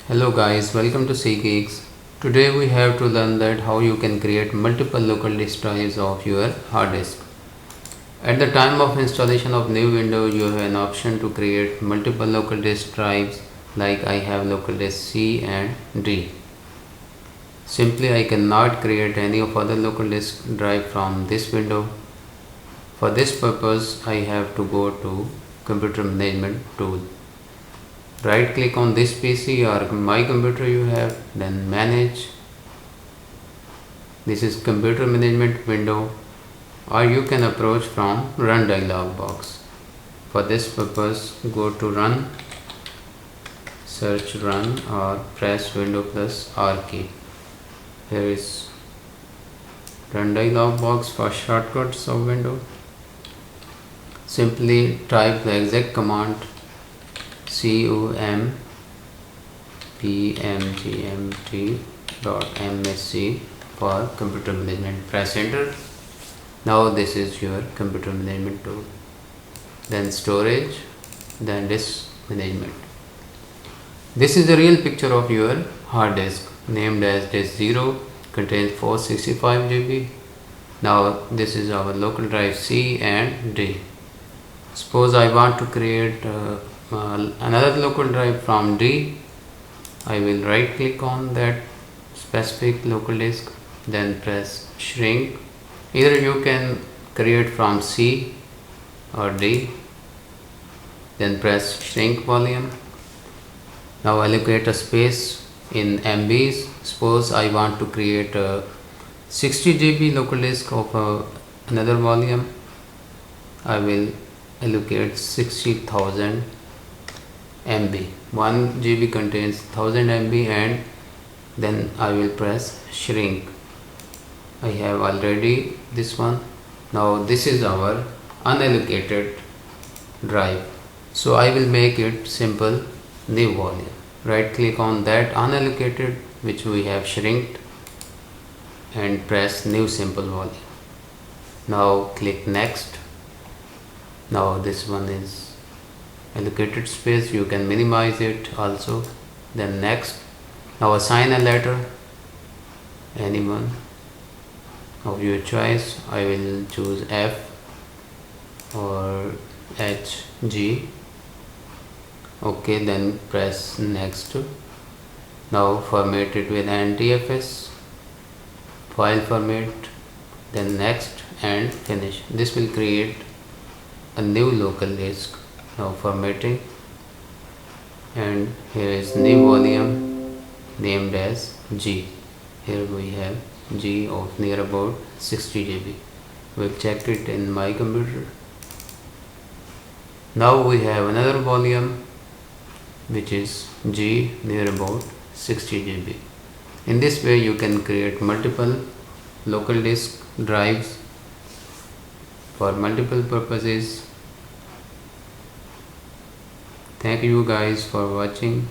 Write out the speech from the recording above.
Hello guys, welcome to C Geeks. Today we have to learn that how you can create multiple local disk drives of your hard disk. At the time of installation of new Windows, you have an option to create multiple local disk drives like I have local disk C and D. Simply I cannot create any of other local disk drive from this window. For this purpose I have to go to computer management tool. Right click on this PC or my computer you have, then manage. This is computer management window, or you can approach from run dialog box. For this purpose go to run, search run or press window plus R key. Here is run dialog box for shortcuts of window. Simply type the exact command compmgmt.msc for computer management. Press enter. Now this is your computer management tool. Then storage, then disk management. This is the real picture of your hard disk named as disk 0, contains 465 GB. Now this is our local drive C and D. Suppose I want to create another local drive from D. I will right click on that specific local disk, then press shrink. Either you can create from C or D, then press shrink volume. Now allocate a space in MBs. Suppose I want to create a 60 GB local disk of another volume. I will allocate 60,000 MB. 1 GB contains 1000 MB, and then I will press shrink. I have already this one. Now this is our unallocated drive, so I will make it simple new volume. Right click on that unallocated which we have shrinked and press new simple volume. Now click next. Now this one is allocated space, you can minimize it also. Then next. Now assign a letter, anyone of your choice. I will choose F or H, G. Okay, then press next. Now format it with NTFS file format, then next and finish. This will create a new local disk. Now formatting, and here is new volume named as G. Here we have G of near about 60 GB. We'll check it in my computer. Now we have another volume which is G near about 60 GB. In this way you can create multiple local disk drives for multiple purposes. Thank you guys for watching.